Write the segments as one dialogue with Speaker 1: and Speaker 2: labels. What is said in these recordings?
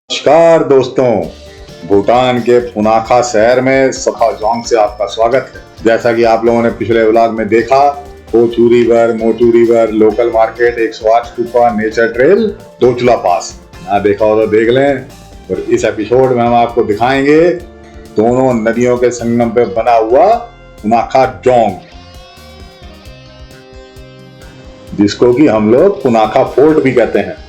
Speaker 1: नमस्कार दोस्तों, भूटान के पुनाखा शहर में सफाजोंग से आपका स्वागत है। जैसा कि आप लोगों ने पिछले व्लॉग में देखा, Pochu river, Mochu river, local market, 108 stupa, nature trail, Dochula pass. ना देखा हो तो देख लें। और इस एपिसोड में हम आपको दिखाएंगे दोनों नदियों के संगम पे बना हुआ पुनाखा जोंग, जिसको कि हम लोग पुनाखा फोर्ट भी कहते हैं।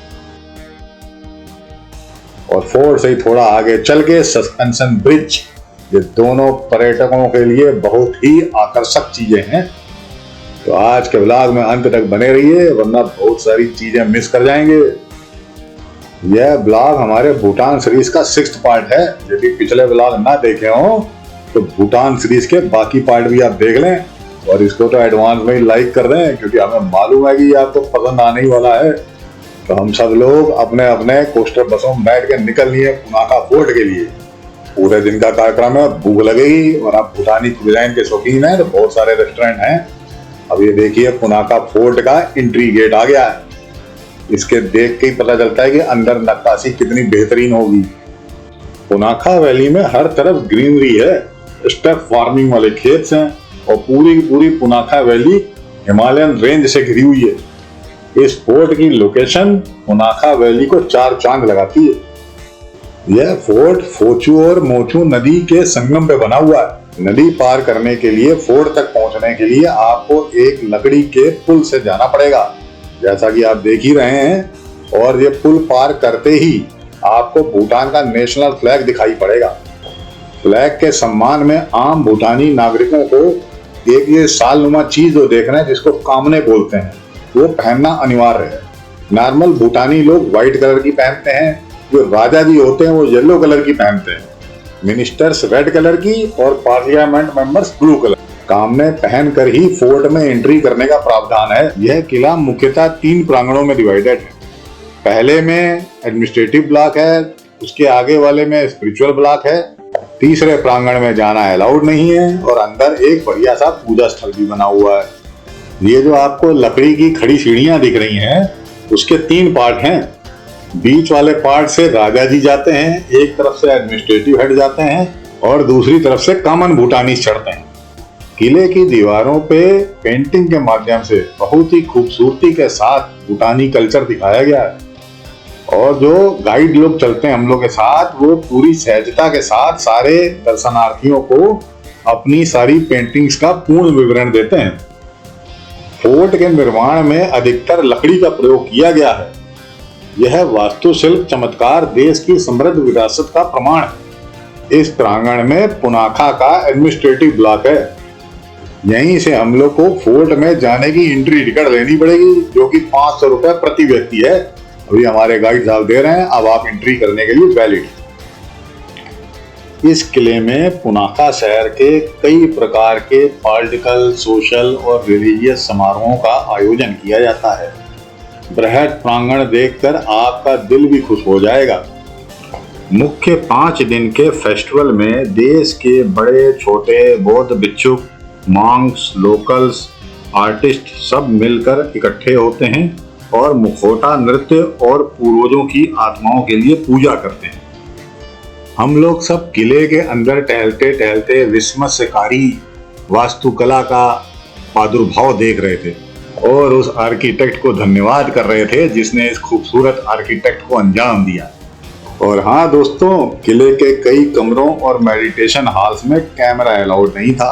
Speaker 1: और फोर्ट से ही थोड़ा आगे चल के सस्पेंशन ब्रिज, ये दोनों पर्यटकों के लिए बहुत ही आकर्षक चीजें हैं। तो आज के व्लॉग में अंत तक बने रहिए, वरना बहुत सारी चीजें मिस कर जाएंगे। यह व्लॉग हमारे भूटान सीरीज का 6th पार्ट है। यदि पिछले व्लॉग ना देखे हो तो भूटान सीरीज के बाकी पार्ट भी आप देख लें, और इसको तो एडवांस में ही लाइक कर दें, क्योंकि हमें मालूम है कि आपको पसंद आने ही वाला है। तो हम सब लोग अपने अपने कोस्टर बसों में बैठ के निकल लिए पुनाखा फोर्ट के लिए। पूरे दिन का कार्यक्रम है, भूख लगेगी, और आप भूटानी डिजाइन के शौकीन हैं तो बहुत सारे रेस्टोरेंट हैं। अब ये देखिए, पुनाखा फोर्ट का एंट्री गेट आ गया है। इसके देख के ही पता चलता है कि अंदर नक्काशी कितनी बेहतरीन होगी। पुनाखा वैली में हर तरफ ग्रीनरी है, स्टेप फार्मिंग वाले खेत हैं, और पूरी की पूरी पुनाखा वैली हिमालयन रेंज से घिरी हुई है। इस फोर्ट की लोकेशन पुनाखा वैली को 4 चांद लगाती है। यह फोर्ट फोचू और मोचू नदी के संगम पे बना हुआ है। नदी पार करने के लिए, फोर्ट तक पहुंचने के लिए आपको एक लकड़ी के पुल से जाना पड़ेगा, जैसा कि आप देख ही रहे हैं। और ये पुल पार करते ही आपको भूटान का नेशनल फ्लैग दिखाई पड़ेगा। फ्लैग के सम्मान में आम भूटानी नागरिकों को एक ये सालनुमा चीज जो देख रहे हैं, जिसको कामने बोलते हैं, वो पहनना अनिवार्य है। नॉर्मल भूटानी लोग व्हाइट कलर की पहनते हैं, जो राजा जी होते हैं वो येलो कलर की पहनते हैं, मिनिस्टर्स रेड कलर की, और पार्लियामेंट मेंबर्स ब्लू कलर। कामने पहनकर ही फोर्ट में एंट्री करने का प्रावधान है। यह किला मुख्यतः 3 प्रांगणों में डिवाइडेड है। पहले में एडमिनिस्ट्रेटिव ब्लॉक है, उसके आगे वाले में स्पिरिचुअल ब्लॉक है, तीसरे प्रांगण में जाना अलाउड नहीं है, और अंदर एक बढ़िया सा पूजा स्थल भी बना हुआ है। ये जो आपको लकड़ी की खड़ी सीढ़ियां दिख रही हैं, उसके 3 पार्ट हैं। बीच वाले पार्ट से राजा जी जाते हैं, एक तरफ से एडमिनिस्ट्रेटिव हेड जाते हैं, और दूसरी तरफ से कॉमन भूटानी चढ़ते हैं। किले की दीवारों पे पेंटिंग के माध्यम से बहुत ही खूबसूरती के साथ भूटानी कल्चर दिखाया गया है। और जो गाइड लोग चलते हैं हम लोग के साथ, वो पूरी सहजता के साथ सारे दर्शनार्थियों को अपनी सारी पेंटिंग्स का पूर्ण विवरण देते हैं। फोर्ट के निर्माण में अधिकतर लकड़ी का प्रयोग किया गया है। यह वास्तुशिल्प चमत्कार देश की समृद्ध विरासत का प्रमाण है। इस प्रांगण में पुनाखा का एडमिनिस्ट्रेटिव ब्लॉक है। यहीं से हम लोग को फोर्ट में जाने की एंट्री टिकट लेनी पड़ेगी, जो कि 500 रुपए प्रति व्यक्ति है। अभी हमारे गाइड साहब दे रहे हैं, अब आप एंट्री करने के लिए वैलिड। इस किले में पुनाखा शहर के कई प्रकार के पॉलिटिकल, सोशल और रिलीजियस समारोहों का आयोजन किया जाता है। बृहद प्रांगण देखकर आपका दिल भी खुश हो जाएगा। मुख्य 5 दिन के फेस्टिवल में देश के बड़े छोटे बौद्ध भिक्षुक, मॉन्क्स, लोकल्स, आर्टिस्ट सब मिलकर इकट्ठे होते हैं और मुखौटा नृत्य और पूर्वजों की आत्माओं के लिए पूजा करते हैं। हम लोग सब किले के अंदर टहलते टहलते विस्मयकारी वास्तुकला का प्रादुर्भाव देख रहे थे, और उस आर्किटेक्ट को धन्यवाद कर रहे थे जिसने इस खूबसूरत आर्किटेक्ट को अंजाम दिया। और हाँ दोस्तों, किले के कई कमरों और मेडिटेशन हॉल्स में कैमरा अलाउड नहीं था।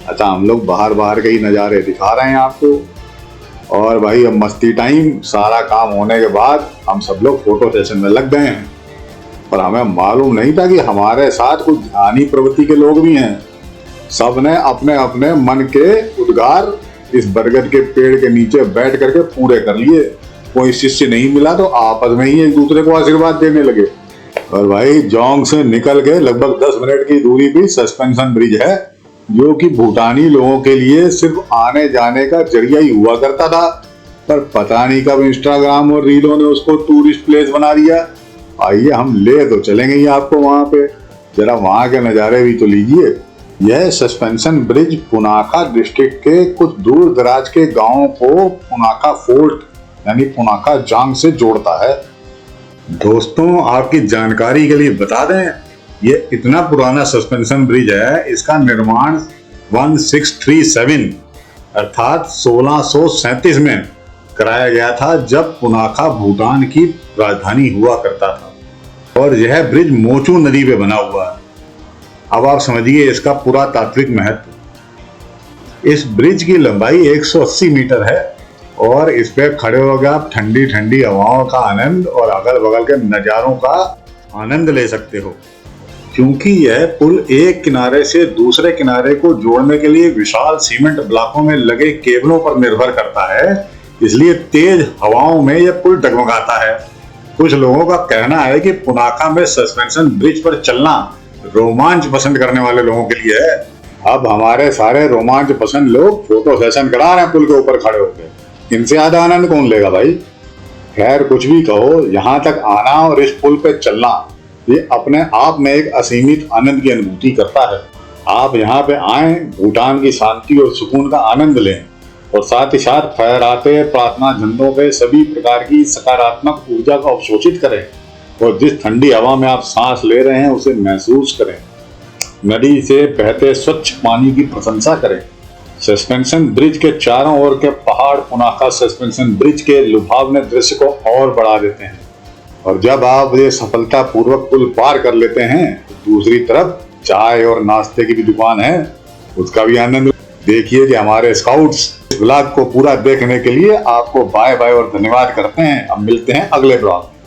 Speaker 1: अच्छा, हम लोग बाहर बाहर के ही नज़ारे दिखा रहे हैं आपको। और भाई, अब मस्ती टाइम। सारा काम होने के बाद हम सब लोग फोटो सेशन में लग गए हैं, पर हमें मालूम नहीं था कि हमारे साथ कुछ ध्यानी प्रवृत्ति के लोग भी हैं। सबने अपने अपने मन के उद्गार इस बरगद के पेड़ के नीचे बैठ करके पूरे कर लिए। कोई शिष्य नहीं मिला तो आपस में ही एक दूसरे को आशीर्वाद देने लगे। और भाई, जोंग से निकल के लगभग 10 मिनट की दूरी पे सस्पेंशन ब्रिज है, जो कि भूटानी लोगों के लिए सिर्फ आने जाने का जरिया ही हुआ करता था। पर पता नहीं कब इंस्टाग्राम और रीलों ने उसको टूरिस्ट प्लेस बना दिया। आइए, हम ले तो चलेंगे ही आपको वहां पे, जरा वहां के नज़ारे भी तो लीजिए। यह सस्पेंशन ब्रिज पुनाखा डिस्ट्रिक्ट के कुछ दूर दराज के गांवों को पुनाखा फोर्ट यानी पुनाखा जोंग से जोड़ता है। दोस्तों, आपकी जानकारी के लिए बता दें, ये इतना पुराना सस्पेंशन ब्रिज है, इसका निर्माण 1637 अर्थात 1637 में कराया गया था, जब पुनाखा भूटान की राजधानी हुआ करता था। और यह ब्रिज मोचू नदी पे बना हुआ है। अब आप समझिए इसका पुरातात्विक महत्व। इस ब्रिज की लंबाई 180 मीटर है और इस पे खड़े होकर आप ठंडी ठंडी हवाओं का आनंद और अगल बगल के नज़ारों का आनंद ले सकते हो। क्योंकि यह पुल एक किनारे से दूसरे किनारे को जोड़ने के लिए विशाल सीमेंट ब्लॉकों में लगे केबलों पर निर्भर करता है, इसलिए तेज हवाओं में यह पुल डगमगाता है। कुछ लोगों का कहना है कि पुनाखा में सस्पेंशन ब्रिज पर चलना रोमांच पसंद करने वाले लोगों के लिए है। अब हमारे सारे रोमांच पसंद लोग फोटो सेशन करा रहे हैं पुल के ऊपर खड़े होकर। इनसे ज्यादा आनंद कौन लेगा भाई। खैर, कुछ भी कहो, यहाँ तक आना और इस पुल पे चलना ये अपने आप में एक असीमित आनंद की अनुभूति करता है। आप यहाँ पे आए, भूटान की शांति और सुकून का आनंद लें और साथ ही साथ फहराते प्रार्थना झंडों पे सभी प्रकार की सकारात्मक ऊर्जा को अवशोषित करें और जिस ठंडी हवा में आप सांस ले रहे हैं उसे महसूस करें। नदी से बहते स्वच्छ पानी की प्रशंसा करें। सस्पेंशन ब्रिज के चारों ओर के पहाड़ पुनाखा सस्पेंशन ब्रिज के लुभावने दृश्य को और बढ़ा देते हैं। और जब आप ये सफलतापूर्वक पुल पार कर लेते हैं तो दूसरी तरफ चाय और नाश्ते की भी दुकान है, उसका भी आनंद देखिए। कि हमारे स्काउट्स इस ब्लॉग को पूरा देखने के लिए आपको बाय बाय और धन्यवाद करते हैं। अब मिलते हैं अगले ब्लॉग।